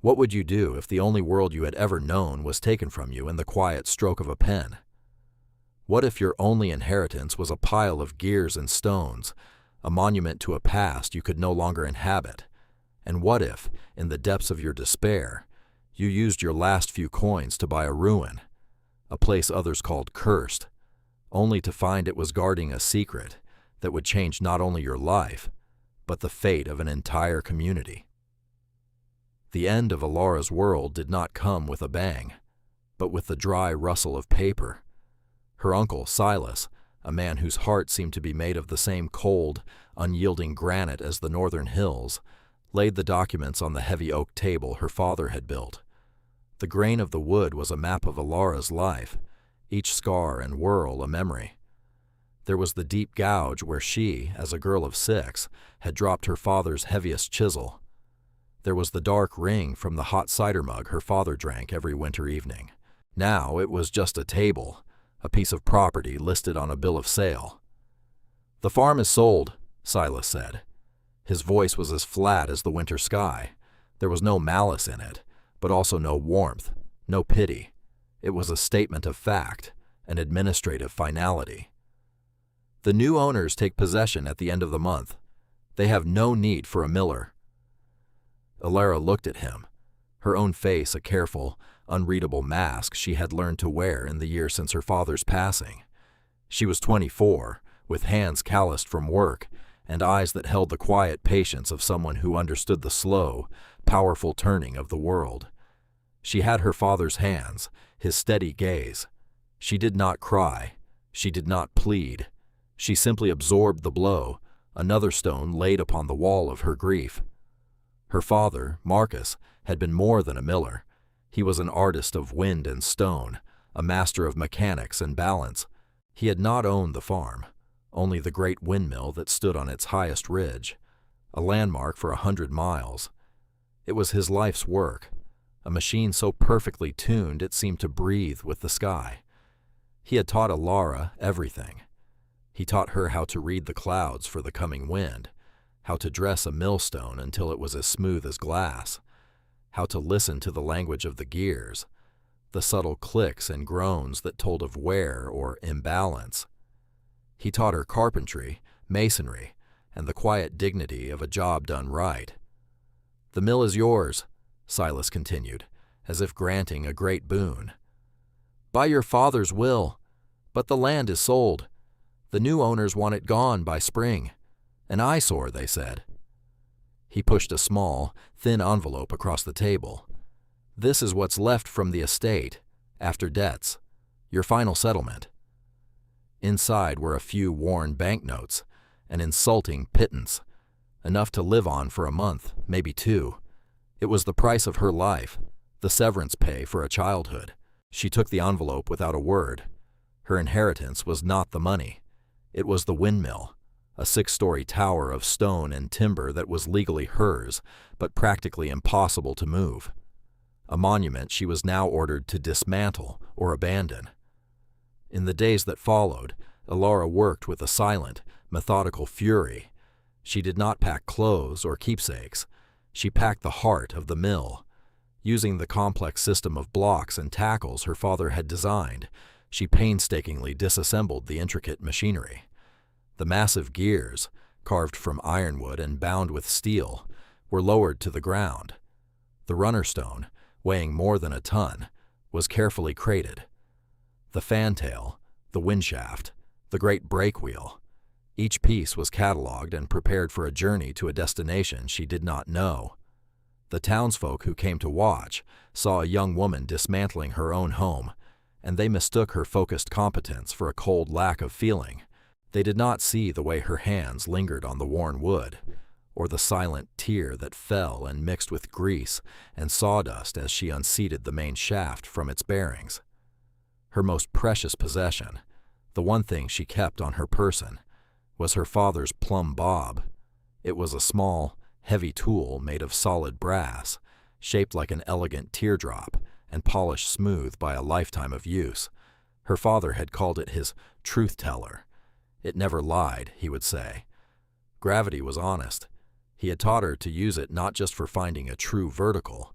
What would you do if the only world you had ever known was taken from you in the quiet stroke of a pen? What if your only inheritance was a pile of gears and stones, a monument to a past you could no longer inhabit? And what if, in the depths of your despair, you used your last few coins to buy a ruin, a place others called cursed, only to find it was guarding a secret that would change not only your life, but the fate of an entire community? The end of Alara's world did not come with a bang, but with the dry rustle of paper. Her uncle, Silas, a man whose heart seemed to be made of the same cold, unyielding granite as the northern hills, laid the documents on the heavy oak table her father had built. The grain of the wood was a map of Alara's life, each scar and whorl a memory. There was the deep gouge where she, as a girl of 6, had dropped her father's heaviest chisel. There was the dark ring from the hot cider mug her father drank every winter evening. Now it was just a table, a piece of property listed on a bill of sale. "The farm is sold," Silas said. His voice was as flat as the winter sky. There was no malice in it, but also no warmth, no pity. It was a statement of fact, an administrative finality. "The new owners take possession at the end of the month. They have no need for a miller." Alara looked at him, her own face a careful, unreadable mask she had learned to wear in the year since her father's passing. She was 24, with hands calloused from work and eyes that held the quiet patience of someone who understood the slow, powerful turning of the world. She had her father's hands, his steady gaze. She did not cry. She did not plead. She simply absorbed the blow, another stone laid upon the wall of her grief. Her father, Marcus, had been more than a miller. He was an artist of wind and stone, a master of mechanics and balance. He had not owned the farm, only the great windmill that stood on its highest ridge, a landmark for 100 miles. It was his life's work, a machine so perfectly tuned it seemed to breathe with the sky. He had taught Alara everything. He taught her how to read the clouds for the coming wind, how to dress a millstone until it was as smooth as glass, how to listen to the language of the gears, the subtle clicks and groans that told of wear or imbalance. He taught her carpentry, masonry, and the quiet dignity of a job done right. "The mill is yours," Silas continued, as if granting a great boon. "By your father's will, but the land is sold. The new owners want it gone by spring. An eyesore, they said." He pushed a small, thin envelope across the table. "This is what's left from the estate, after debts. Your final settlement." Inside were a few worn banknotes, an insulting pittance, enough to live on for a month, maybe 2. It was the price of her life, the severance pay for a childhood. She took the envelope without a word. Her inheritance was not the money. It was the windmill, a 6-story tower of stone and timber that was legally hers, but practically impossible to move. A monument she was now ordered to dismantle or abandon. In the days that followed, Alara worked with a silent, methodical fury. She did not pack clothes or keepsakes. She packed the heart of the mill. Using the complex system of blocks and tackles her father had designed, she painstakingly disassembled the intricate machinery. The massive gears, carved from ironwood and bound with steel, were lowered to the ground. The runner stone, weighing more than a ton, was carefully crated. The fantail, the windshaft, the great brake wheel, each piece was cataloged and prepared for a journey to a destination she did not know. The townsfolk who came to watch saw a young woman dismantling her own home, and they mistook her focused competence for a cold lack of feeling. They did not see the way her hands lingered on the worn wood, or the silent tear that fell and mixed with grease and sawdust as she unseated the main shaft from its bearings. Her most precious possession, the one thing she kept on her person, was her father's plumb bob. It was a small, heavy tool made of solid brass, shaped like an elegant teardrop and polished smooth by a lifetime of use. Her father had called it his truth-teller. It never lied, he would say. Gravity was honest. He had taught her to use it not just for finding a true vertical,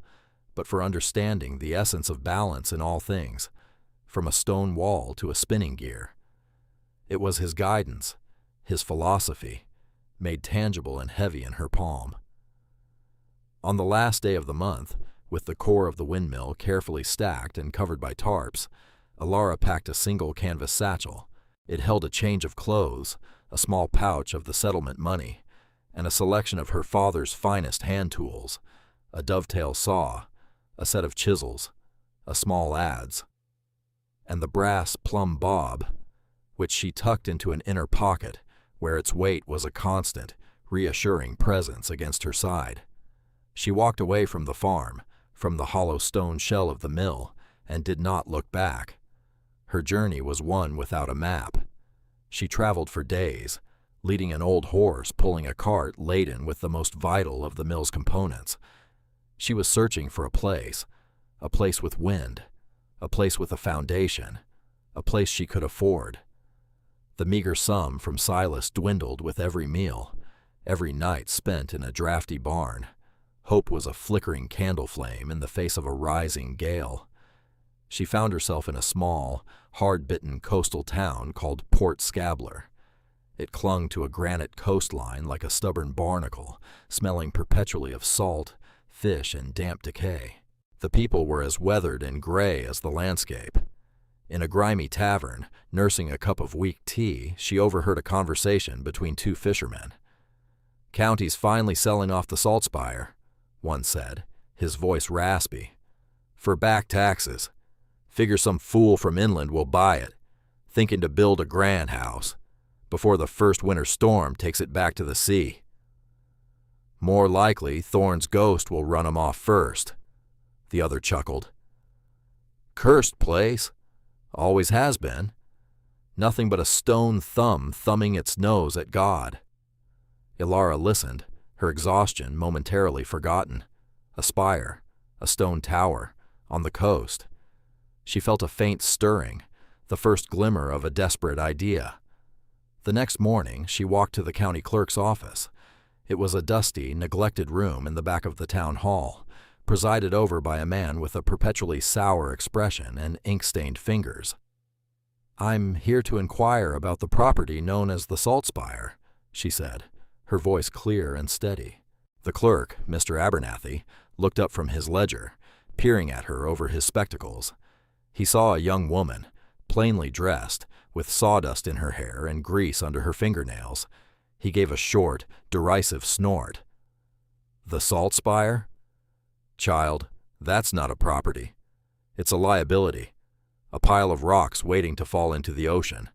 but for understanding the essence of balance in all things, from a stone wall to a spinning gear. It was his guidance, his philosophy, made tangible and heavy in her palm. On the last day of the month, with the core of the windmill carefully stacked and covered by tarps, Alara packed a single canvas satchel. It held a change of clothes, a small pouch of the settlement money, and a selection of her father's finest hand tools, a dovetail saw, a set of chisels, a small adze, and the brass plumb bob, which she tucked into an inner pocket where its weight was a constant, reassuring presence against her side. She walked away from the farm, from the hollow stone shell of the mill, and did not look back. Her journey was one without a map. She traveled for days, leading an old horse pulling a cart laden with the most vital of the mill's components. She was searching for a place with wind, a place with a foundation, a place she could afford. The meager sum from Silas dwindled with every meal, every night spent in a drafty barn. Hope was a flickering candle flame in the face of a rising gale. She found herself in a small, hard-bitten coastal town called Port Scabler. It clung to a granite coastline like a stubborn barnacle, smelling perpetually of salt, fish, and damp decay. The people were as weathered and gray as the landscape. In a grimy tavern, nursing a cup of weak tea, she overheard a conversation between two fishermen. "County's finally selling off the salt spire," one said, his voice raspy. "For back taxes. Figure some fool from inland will buy it, thinking to build a grand house, before the first winter storm takes it back to the sea. More likely, Thorne's ghost will run 'em off first," the other chuckled. "Cursed place. Always has been. Nothing but a stone thumb thumbing its nose at God." Alara listened, her exhaustion momentarily forgotten. A spire, a stone tower, on the coast. She felt a faint stirring, the first glimmer of a desperate idea. The next morning, she walked to the county clerk's office. It was a dusty, neglected room in the back of the town hall, presided over by a man with a perpetually sour expression and ink-stained fingers. "I'm here to inquire about the property known as the Salt Spire," she said, her voice clear and steady. The clerk, Mr. Abernathy, looked up from his ledger, peering at her over his spectacles. He saw a young woman, plainly dressed, with sawdust in her hair and grease under her fingernails. He gave a short, derisive snort. "The Salt Spire? Child, that's not a property. It's a liability, a pile of rocks waiting to fall into the ocean.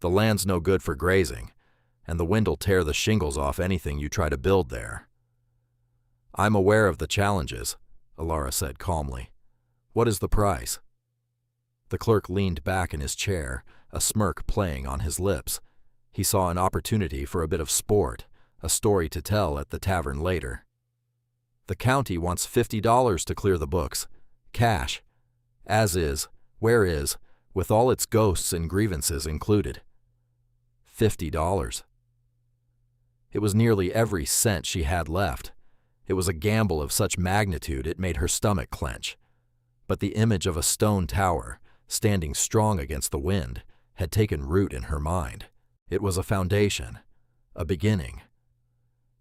The land's no good for grazing, and the wind'll tear the shingles off anything you try to build there." "I'm aware of the challenges," Alara said calmly. "What is the price?" The clerk leaned back in his chair, a smirk playing on his lips. He saw an opportunity for a bit of sport, a story to tell at the tavern later. "The county wants $50 to clear the books. Cash. As is, where is, with all its ghosts and grievances included." $50. It was nearly every cent she had left. It was a gamble of such magnitude it made her stomach clench. But the image of a stone tower, standing strong against the wind, had taken root in her mind. It was a foundation, a beginning.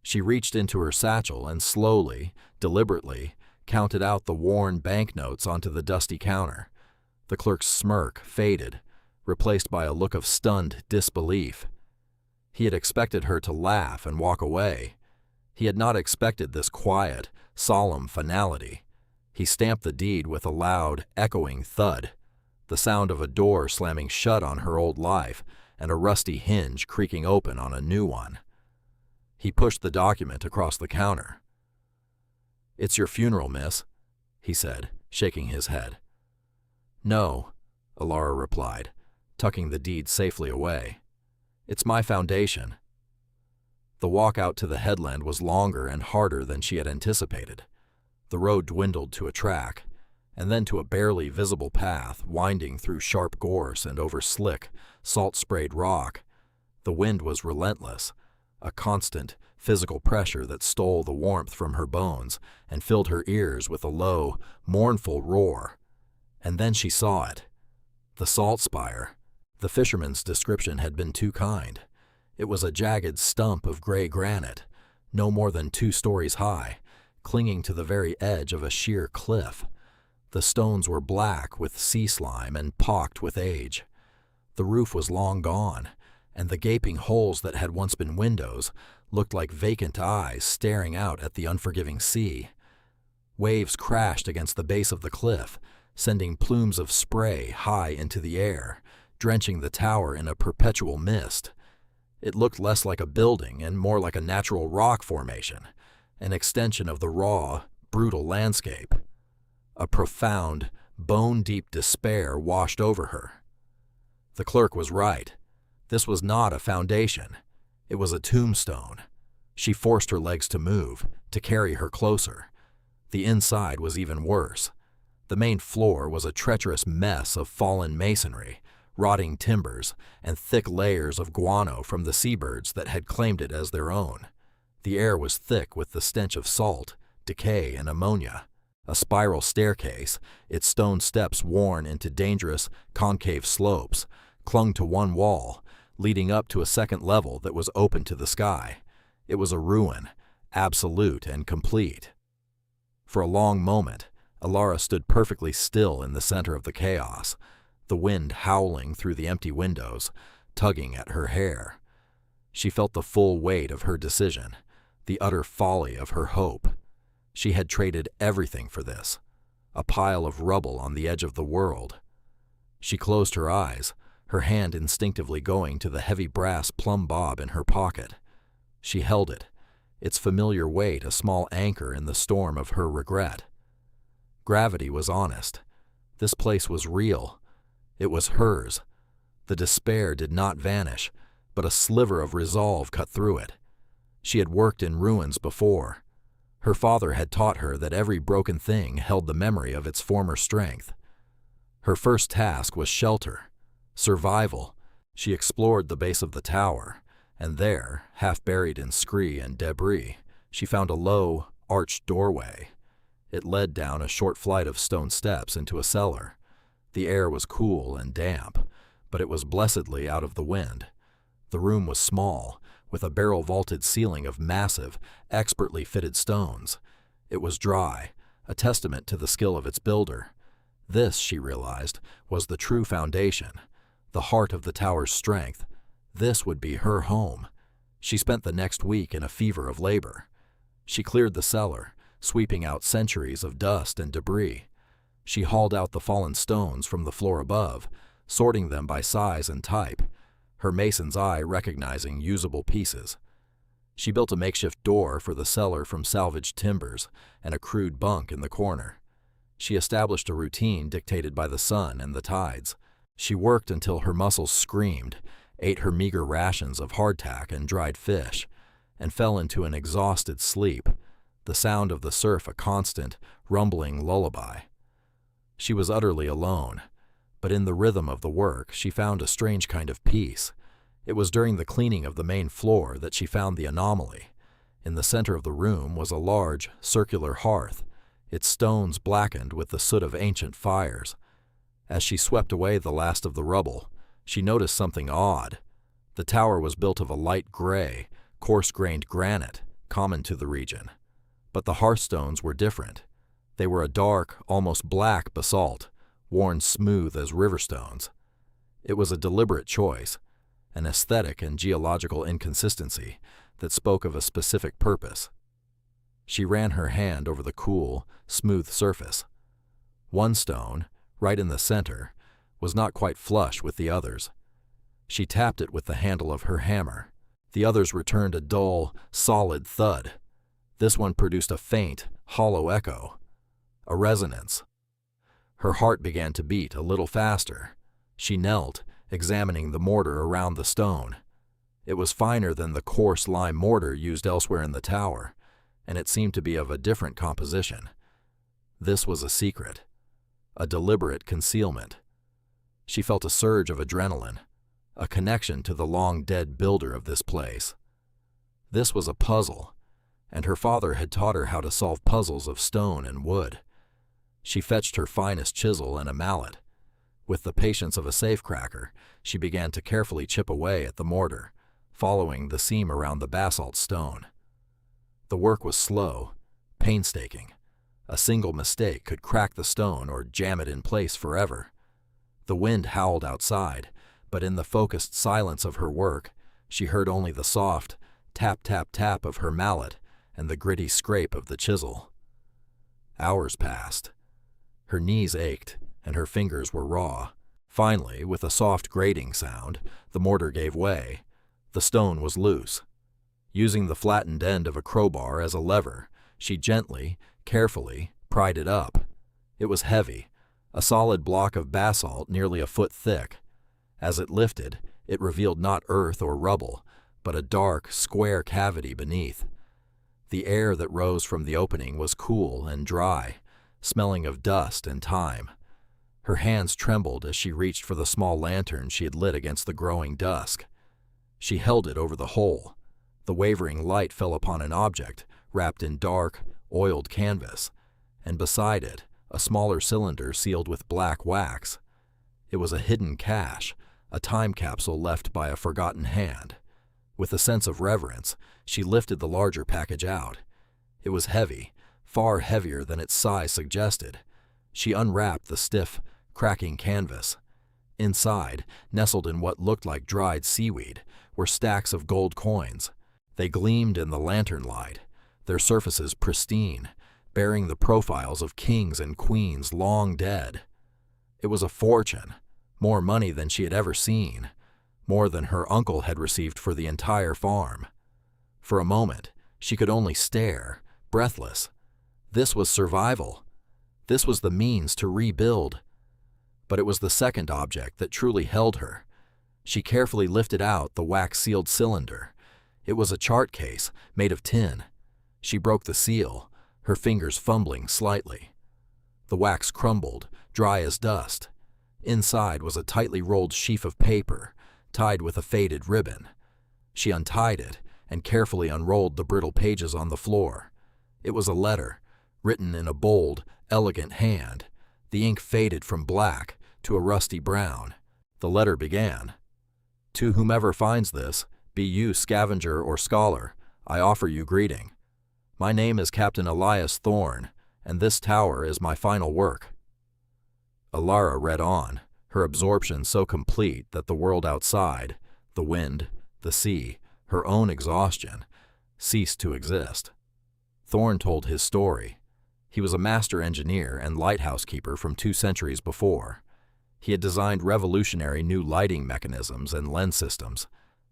She reached into her satchel and slowly, deliberately, counted out the worn banknotes onto the dusty counter. The clerk's smirk faded, replaced by a look of stunned disbelief. He had expected her to laugh and walk away. He had not expected this quiet, solemn finality. He stamped the deed with a loud, echoing thud, the sound of a door slamming shut on her old life and a rusty hinge creaking open on a new one. He pushed the document across the counter. "It's your funeral, miss," he said, shaking his head. "No," Alara replied, tucking the deed safely away. "It's my foundation." The walk out to the headland was longer and harder than she had anticipated. The road dwindled to a track, and then to a barely visible path winding through sharp gorse and over slick, salt-sprayed rock. The wind was relentless, a constant, physical pressure that stole the warmth from her bones and filled her ears with a low, mournful roar. And then she saw it. The salt spire. The fisherman's description had been too kind. It was a jagged stump of gray granite, no more than 2 stories high, clinging to the very edge of a sheer cliff. The stones were black with sea slime and pocked with age. The roof was long gone, and the gaping holes that had once been windows looked like vacant eyes staring out at the unforgiving sea. Waves crashed against the base of the cliff, sending plumes of spray high into the air, drenching the tower in a perpetual mist. It looked less like a building and more like a natural rock formation, an extension of the raw, brutal landscape. A profound, bone-deep despair washed over her. The clerk was right. This was not a foundation. It was a tombstone. She forced her legs to move, to carry her closer. The inside was even worse. The main floor was a treacherous mess of fallen masonry, rotting timbers, and thick layers of guano from the seabirds that had claimed it as their own. The air was thick with the stench of salt, decay, and ammonia. A spiral staircase, its stone steps worn into dangerous, concave slopes, clung to one wall, leading up to a second level that was open to the sky. It was a ruin, absolute and complete. For a long moment, Alara stood perfectly still in the center of the chaos, the wind howling through the empty windows, tugging at her hair. She felt the full weight of her decision, the utter folly of her hope. She had traded everything for this, a pile of rubble on the edge of the world. She closed her eyes, her hand instinctively going to the heavy brass plumb bob in her pocket. She held it, its familiar weight a small anchor in the storm of her regret. Gravity was honest. This place was real. It was hers. The despair did not vanish, but a sliver of resolve cut through it. She had worked in ruins before. Her father had taught her that every broken thing held the memory of its former strength. Her first task was shelter, survival. She explored the base of the tower, and there, half buried in scree and debris, she found a low, arched doorway. It led down a short flight of stone steps into a cellar. The air was cool and damp, but it was blessedly out of the wind. The room was small, with a barrel-vaulted ceiling of massive, expertly fitted stones. It was dry, a testament to the skill of its builder. This, she realized, was the true foundation, the heart of the tower's strength. This would be her home. She spent the next week in a fever of labor. She cleared the cellar, sweeping out centuries of dust and debris. She hauled out the fallen stones from the floor above, sorting them by size and type, her mason's eye recognizing usable pieces. She built a makeshift door for the cellar from salvaged timbers and a crude bunk in the corner. She established a routine dictated by the sun and the tides. She worked until her muscles screamed, ate her meager rations of hardtack and dried fish, and fell into an exhausted sleep, the sound of the surf a constant, rumbling lullaby. She was utterly alone, but in the rhythm of the work she found a strange kind of peace. It was during the cleaning of the main floor that she found the anomaly. In the center of the room was a large, circular hearth, its stones blackened with the soot of ancient fires. As she swept away the last of the rubble, she noticed something odd. The tower was built of a light gray, coarse-grained granite, common to the region. But the hearthstones were different. They were a dark, almost black basalt, worn smooth as river stones. It was a deliberate choice, an aesthetic and geological inconsistency that spoke of a specific purpose. She ran her hand over the cool, smooth surface. One stone, right in the center, was not quite flush with the others. She tapped it with the handle of her hammer. The others returned a dull, solid thud. This one produced a faint, hollow echo, a resonance. Her heart began to beat a little faster. She knelt, examining the mortar around the stone. It was finer than the coarse lime mortar used elsewhere in the tower, and it seemed to be of a different composition. This was a secret, a deliberate concealment. She felt a surge of adrenaline, a connection to the long-dead builder of this place. This was a puzzle, and her father had taught her how to solve puzzles of stone and wood. She fetched her finest chisel and a mallet. With the patience of a safecracker, she began to carefully chip away at the mortar, following the seam around the basalt stone. The work was slow, painstaking. A single mistake could crack the stone or jam it in place forever. The wind howled outside, but in the focused silence of her work, she heard only the soft tap, tap, tap of her mallet and the gritty scrape of the chisel. Hours passed. Her knees ached, and her fingers were raw. Finally, with a soft grating sound, the mortar gave way. The stone was loose. Using the flattened end of a crowbar as a lever, she gently, carefully pried it up. It was heavy, a solid block of basalt nearly a foot thick. As it lifted, it revealed not earth or rubble, but a dark, square cavity beneath. The air that rose from the opening was cool and dry, smelling of dust and thyme. Her hands trembled as she reached for the small lantern she had lit against the growing dusk. She held it over the hole. The wavering light fell upon an object wrapped in dark, oiled canvas, and beside it, a smaller cylinder sealed with black wax. It was a hidden cache, a time capsule left by a forgotten hand. With a sense of reverence, she lifted the larger package out. It was heavy, far heavier than its size suggested. She unwrapped the stiff, cracking canvas. Inside, nestled in what looked like dried seaweed, were stacks of gold coins. They gleamed in the lantern light, their surfaces pristine, bearing the profiles of kings and queens long dead. It was a fortune, more money than she had ever seen, more than her uncle had received for the entire farm. For a moment, she could only stare, breathless. This was survival. This was the means to rebuild. But it was the second object that truly held her. She carefully lifted out the wax-sealed cylinder. It was a chart case made of tin. She broke the seal, her fingers fumbling slightly. The wax crumbled, dry as dust. Inside was a tightly rolled sheaf of paper, tied with a faded ribbon. She untied it and carefully unrolled the brittle pages on the floor. It was a letter, written in a bold, elegant hand. The ink faded from black to a rusty brown. The letter began, "To whomever finds this, be you scavenger or scholar, I offer you greeting. My name is Captain Elias Thorne, and this tower is my final work." Alara read on, her absorption so complete that the world outside, the wind, the sea, her own exhaustion, ceased to exist. Thorne told his story. He was a master engineer and lighthouse keeper from 2 centuries before. He had designed revolutionary new lighting mechanisms and lens systems,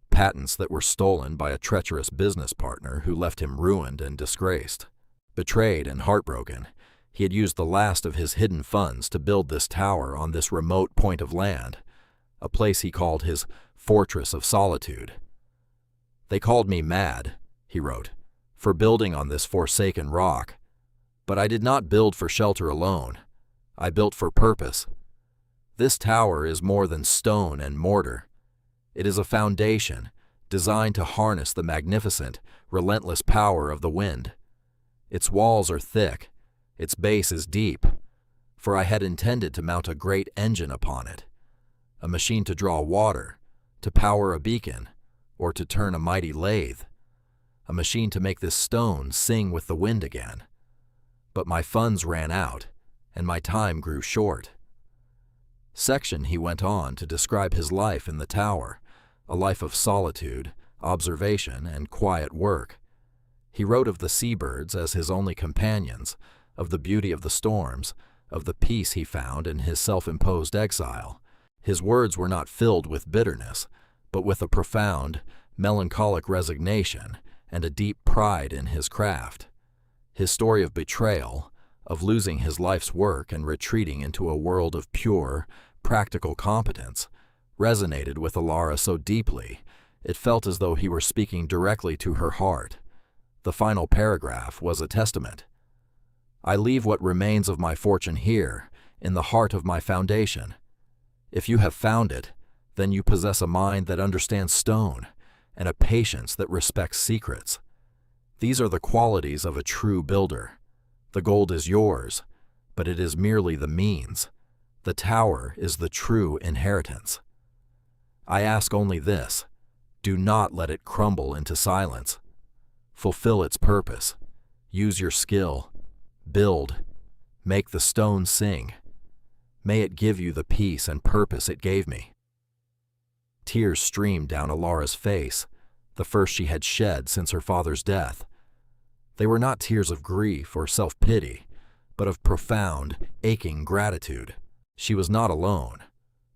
patents that were stolen by a treacherous business partner who left him ruined and disgraced. Betrayed and heartbroken, he had used the last of his hidden funds to build this tower on this remote point of land, a place he called his Fortress of Solitude. "They called me mad," he wrote, "for building on this forsaken rock. But I did not build for shelter alone. I built for purpose. This tower is more than stone and mortar. It is a foundation designed to harness the magnificent, relentless power of the wind. Its walls are thick, its base is deep, for I had intended to mount a great engine upon it, a machine to draw water, to power a beacon, or to turn a mighty lathe, a machine to make this stone sing with the wind again. But my funds ran out, and my time grew short." Section he went on to describe his life in the tower, a life of solitude, observation, and quiet work. He wrote of the seabirds as his only companions, of the beauty of the storms, of the peace he found in his self-imposed exile. His words were not filled with bitterness, but with a profound, melancholic resignation and a deep pride in his craft. His story of betrayal, of losing his life's work and retreating into a world of pure, practical competence, resonated with Alara so deeply, it felt as though he were speaking directly to her heart. The final paragraph was a testament. "I leave what remains of my fortune here, in the heart of my foundation. If you have found it, then you possess a mind that understands stone, and a patience that respects secrets. These are the qualities of a true builder. The gold is yours, but it is merely the means. The tower is the true inheritance. I ask only this: do not let it crumble into silence. Fulfill its purpose. Use your skill. Build. Make the stone sing. May it give you the peace and purpose it gave me. Tears streamed down Alara's face, the first she had shed since her father's death. They were not tears of grief or self-pity, but of profound, aching gratitude. She was not alone.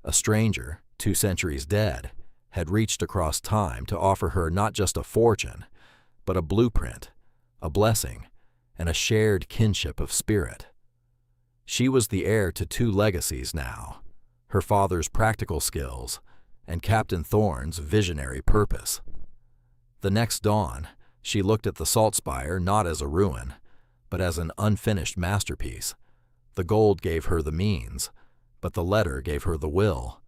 A stranger, 2 centuries dead, had reached across time to offer her not just a fortune, but a blueprint, a blessing, and a shared kinship of spirit. She was the heir to 2 legacies now: her father's practical skills and Captain Thorne's visionary purpose. The next dawn, she looked at the salt spire not as a ruin, but as an unfinished masterpiece. The gold gave her the means, but the letter gave her the will.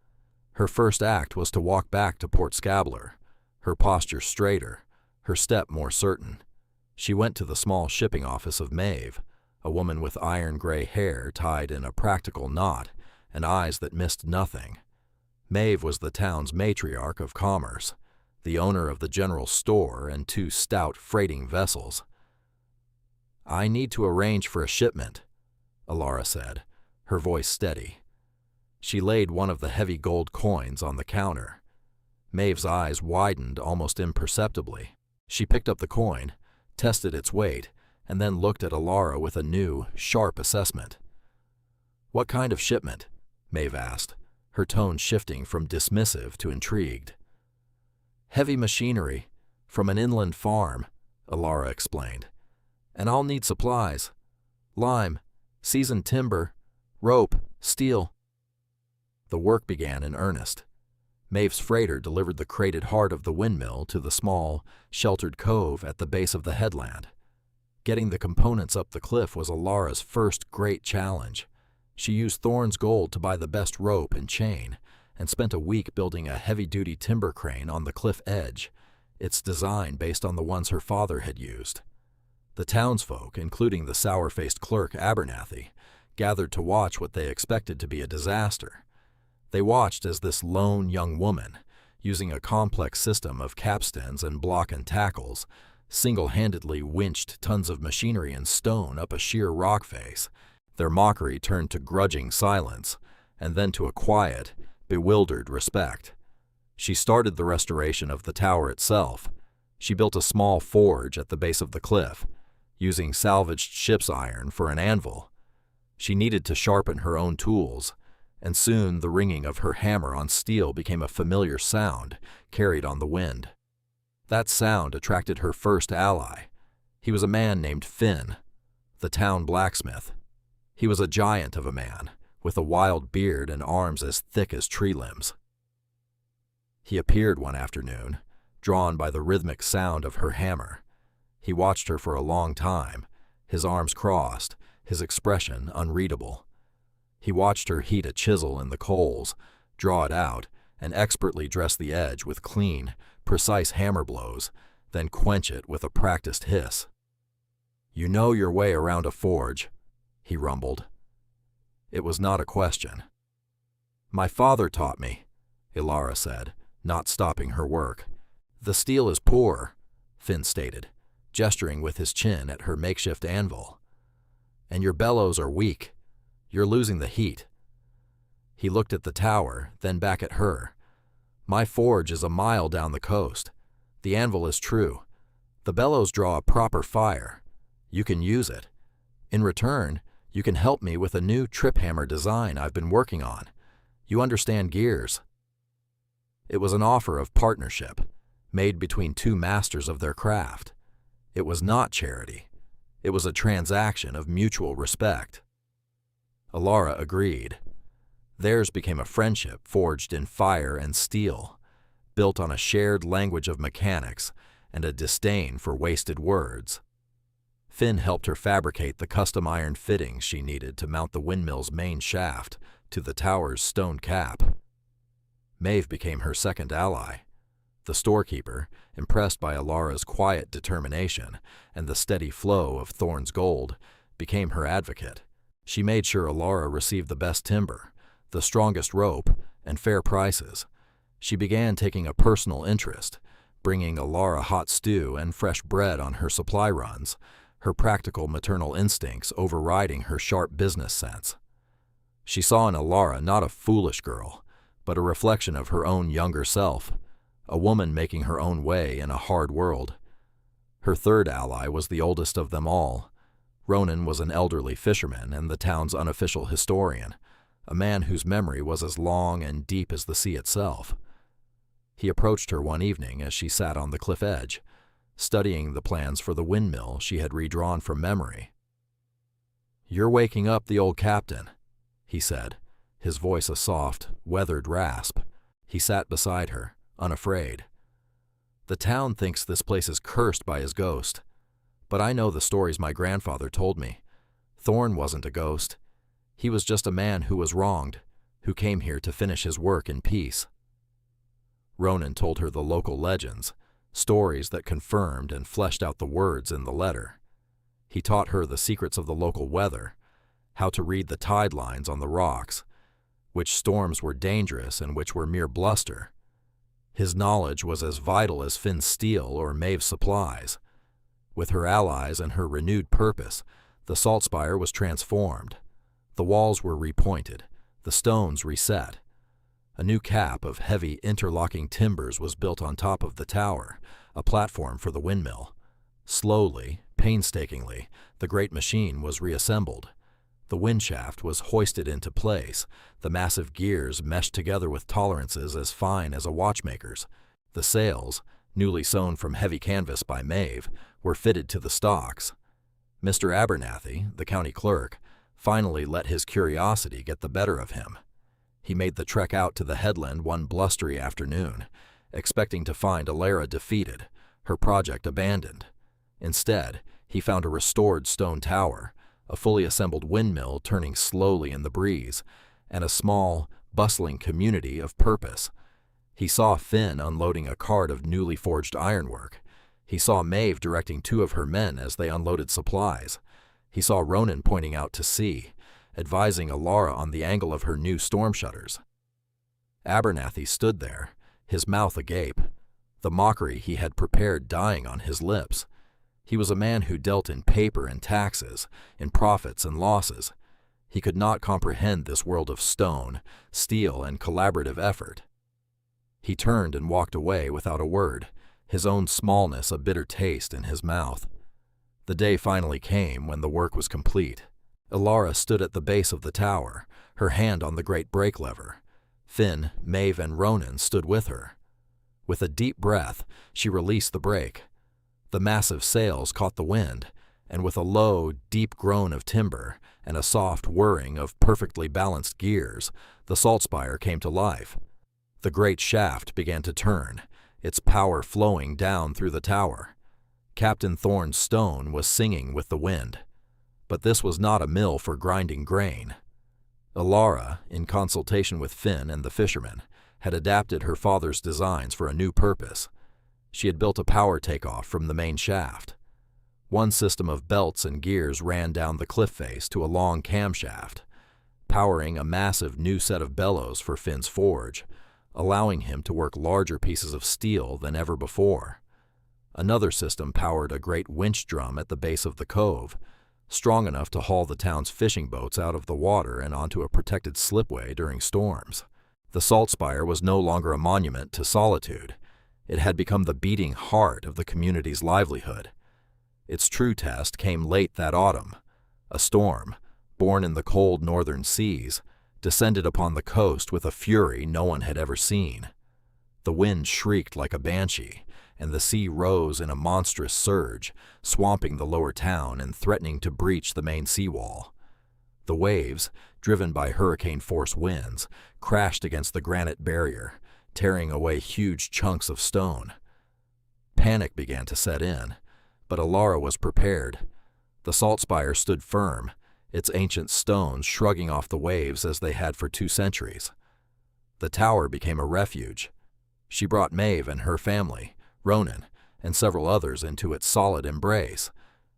Her first act was to walk back to Port Scabler, her posture straighter, her step more certain. She went to the small shipping office of Maeve, a woman with iron-gray hair tied in a practical knot and eyes that missed nothing. Maeve was the town's matriarch of commerce, the owner of the general store and 2 stout freighting vessels. "I need to arrange for a shipment," Alara said, her voice steady. She laid one of the heavy gold coins on the counter. Maeve's eyes widened almost imperceptibly. She picked up the coin, tested its weight, and then looked at Alara with a new, sharp assessment. "What kind of shipment?" Maeve asked, her tone shifting from dismissive to intrigued. "Heavy machinery, from an inland farm," Alara explained. "And I'll need supplies: lime, seasoned timber, rope, steel." The work began in earnest. Maeve's freighter delivered the crated heart of the windmill to the small, sheltered cove at the base of the headland. Getting the components up the cliff was Alara's first great challenge. She used Thorne's gold to buy the best rope and chain, and spent a week building a heavy-duty timber crane on the cliff edge, its design based on the ones her father had used. The townsfolk, including the sour-faced clerk Abernathy, gathered to watch what they expected to be a disaster. They watched as this lone young woman, using a complex system of capstans and block and tackles, single-handedly winched tons of machinery and stone up a sheer rock face. Their mockery turned to grudging silence, and then to a quiet, bewildered respect. She started the restoration of the tower itself. She built a small forge at the base of the cliff, using salvaged ship's iron for an anvil. She needed to sharpen her own tools, and soon the ringing of her hammer on steel became a familiar sound carried on the wind. That sound attracted her first ally. He was a man named Finn, the town blacksmith. He was a giant of a man, with a wild beard and arms as thick as tree limbs. He appeared one afternoon, drawn by the rhythmic sound of her hammer. He watched her for a long time, his arms crossed, his expression unreadable. He watched her heat a chisel in the coals, draw it out, and expertly dress the edge with clean, precise hammer blows, then quench it with a practiced hiss. "You know your way around a forge," he rumbled. It was not a question. "My father taught me," Alara said, not stopping her work. "The steel is poor," Finn stated, gesturing with his chin at her makeshift anvil. "And your bellows are weak. You're losing the heat." He looked at the tower, then back at her. "My forge is a mile down the coast. The anvil is true. The bellows draw a proper fire. You can use it. In return, you can help me with a new trip hammer design I've been working on. You understand gears." It was an offer of partnership, made between 2 masters of their craft. It was not charity. It was a transaction of mutual respect. Alara agreed. Theirs became a friendship forged in fire and steel, built on a shared language of mechanics and a disdain for wasted words. Finn helped her fabricate the custom iron fittings she needed to mount the windmill's main shaft to the tower's stone cap. Maeve became her second ally. The storekeeper, impressed by Alara's quiet determination and the steady flow of Thorn's gold, became her advocate. She made sure Alara received the best timber, the strongest rope, and fair prices. She began taking a personal interest, bringing Alara hot stew and fresh bread on her supply runs, her practical maternal instincts overriding her sharp business sense. She saw in Alara not a foolish girl, but a reflection of her own younger self, a woman making her own way in a hard world. Her third ally was the oldest of them all. Ronan was an elderly fisherman and the town's unofficial historian, a man whose memory was as long and deep as the sea itself. He approached her one evening as she sat on the cliff edge, studying the plans for the windmill she had redrawn from memory. "You're waking up the old captain," he said, his voice a soft, weathered rasp. He sat beside her, unafraid. "The town thinks this place is cursed by his ghost, but I know the stories my grandfather told me. Thorn wasn't a ghost. He was just a man who was wronged, who came here to finish his work in peace." Ronan told her the local legends, stories that confirmed and fleshed out the words in the letter. He taught her the secrets of the local weather, how to read the tide lines on the rocks, which storms were dangerous and which were mere bluster. His knowledge was as vital as Finn's steel or Maeve's supplies. With her allies and her renewed purpose, the salt spire was transformed. The walls were repointed, the stones reset. A new cap of heavy interlocking timbers was built on top of the tower, a platform for the windmill. Slowly, painstakingly, the great machine was reassembled. The windshaft was hoisted into place, the massive gears meshed together with tolerances as fine as a watchmaker's. The sails, newly sewn from heavy canvas by Maeve, were fitted to the stocks. Mr. Abernathy, the county clerk, finally let his curiosity get the better of him. He made the trek out to the headland one blustery afternoon, expecting to find Alara defeated, her project abandoned. Instead, he found a restored stone tower, a fully assembled windmill turning slowly in the breeze, and a small, bustling community of purpose. He saw Finn unloading a cart of newly forged ironwork. He saw Maeve directing 2 of her men as they unloaded supplies. He saw Ronan pointing out to sea, advising Alara on the angle of her new storm shutters. Abernathy stood there, his mouth agape, the mockery he had prepared dying on his lips. He was a man who dealt in paper and taxes, in profits and losses. He could not comprehend this world of stone, steel, and collaborative effort. He turned and walked away without a word, his own smallness a bitter taste in his mouth. The day finally came when the work was complete. Alara stood at the base of the tower, her hand on the great brake lever. Finn, Maeve, and Ronan stood with her. With a deep breath, she released the brake. The massive sails caught the wind, and with a low, deep groan of timber and a soft whirring of perfectly balanced gears, the salt spire came to life. The great shaft began to turn, its power flowing down through the tower. Captain Thorn's stone was singing with the wind. But this was not a mill for grinding grain. Alara, in consultation with Finn and the fishermen, had adapted her father's designs for a new purpose. She had built a power takeoff from the main shaft. One system of belts and gears ran down the cliff face to a long camshaft, powering a massive new set of bellows for Finn's forge, allowing him to work larger pieces of steel than ever before. Another system powered a great winch drum at the base of the cove, strong enough to haul the town's fishing boats out of the water and onto a protected slipway during storms. The salt spire was no longer a monument to solitude. It had become the beating heart of the community's livelihood. Its true test came late that autumn. A storm, born in the cold northern seas, descended upon the coast with a fury no one had ever seen. The wind shrieked like a banshee, and the sea rose in a monstrous surge, swamping the lower town and threatening to breach the main seawall. The waves, driven by hurricane-force winds, crashed against the granite barrier, tearing away huge chunks of stone. Panic began to set in, but Alara was prepared. The salt spire stood firm, its ancient stones shrugging off the waves as they had for 2 centuries. The tower became a refuge. She brought Maeve and her family, Ronan, and several others into its solid embrace.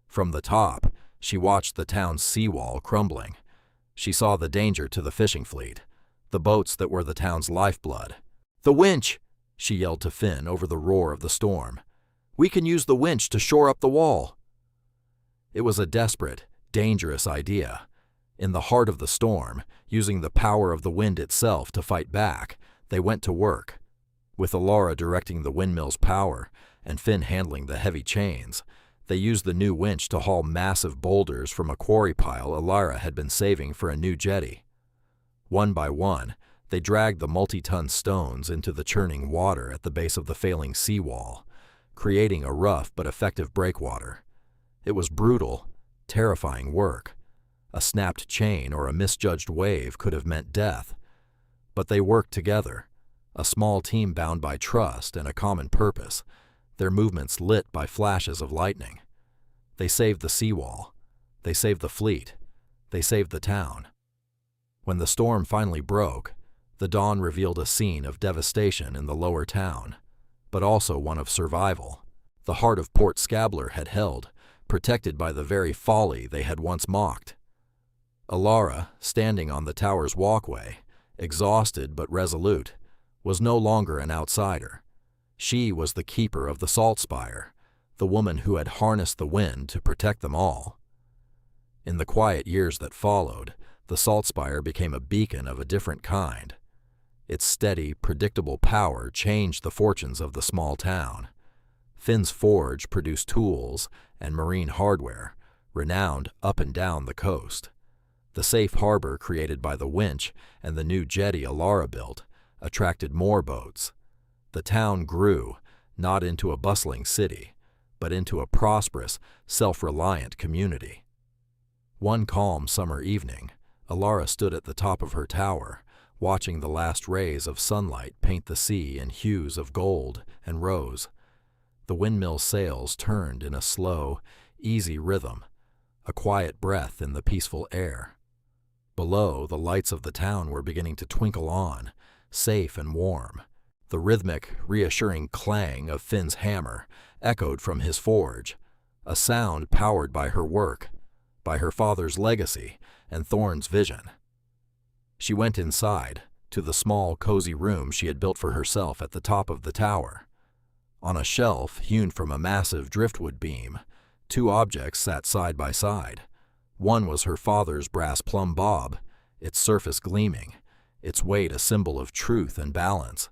From the top, she watched the town's seawall crumbling. She saw the danger to the fishing fleet, the boats that were the town's lifeblood. "The winch!" she yelled to Finn over the roar of the storm. "We can use the winch to shore up the wall." It was a desperate, dangerous idea. In the heart of the storm, using the power of the wind itself to fight back, they went to work. With Alara directing the windmill's power and Finn handling the heavy chains, they used the new winch to haul massive boulders from a quarry pile Alara had been saving for a new jetty. One by one, they dragged the multi-ton stones into the churning water at the base of the failing seawall, creating a rough but effective breakwater. It was brutal, terrifying work. A snapped chain or a misjudged wave could have meant death. But they worked together, a small team bound by trust and a common purpose, their movements lit by flashes of lightning. They saved the seawall. They saved the fleet. They saved the town. When the storm finally broke, the dawn revealed a scene of devastation in the lower town, but also one of survival. The heart of Port Scabler had held, protected by the very folly they had once mocked. Alara, standing on the tower's walkway, exhausted but resolute, was no longer an outsider. She was the keeper of the salt spire, the woman who had harnessed the wind to protect them all. In the quiet years that followed, the salt spire became a beacon of a different kind. Its steady, predictable power changed the fortunes of the small town. Finn's forge produced tools and marine hardware, renowned up and down the coast. The safe harbor created by the winch and the new jetty Alara built attracted more boats. The town grew, not into a bustling city, but into a prosperous, self-reliant community. One calm summer evening, Alara stood at the top of her tower, watching the last rays of sunlight paint the sea in hues of gold and rose. The windmill sails turned in a slow, easy rhythm, a quiet breath in the peaceful air. Below, the lights of the town were beginning to twinkle on, safe and warm. The rhythmic, reassuring clang of Finn's hammer echoed from his forge, a sound powered by her work, by her father's legacy and Thorn's vision. She went inside, to the small, cozy room she had built for herself at the top of the tower. On a shelf hewn from a massive driftwood beam, two objects sat side by side. One was her father's brass plumb bob, its surface gleaming, its weight a symbol of truth and balance.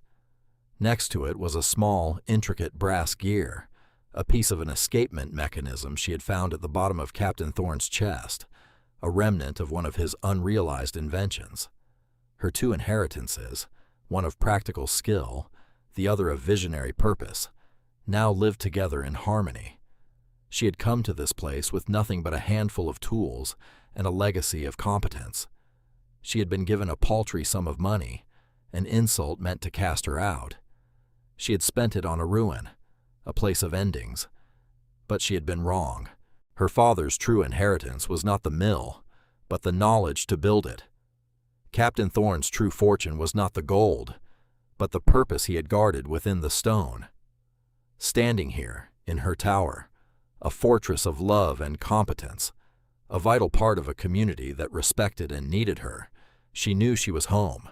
Next to it was a small, intricate brass gear, a piece of an escapement mechanism she had found at the bottom of Captain Thorn's chest, a remnant of one of his unrealized inventions. Her two inheritances, one of practical skill, the other of visionary purpose, now lived together in harmony. She had come to this place with nothing but a handful of tools and a legacy of competence. She had been given a paltry sum of money, an insult meant to cast her out. She had spent it on a ruin, a place of endings. But she had been wrong. Her father's true inheritance was not the mill, but the knowledge to build it. Captain Thorn's true fortune was not the gold, but the purpose he had guarded within the stone. Standing here, in her tower, a fortress of love and competence, a vital part of a community that respected and needed her, she knew she was home.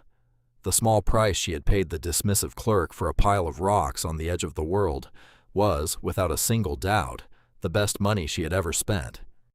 The small price she had paid the dismissive clerk for a pile of rocks on the edge of the world was, without a single doubt, the best money she had ever spent.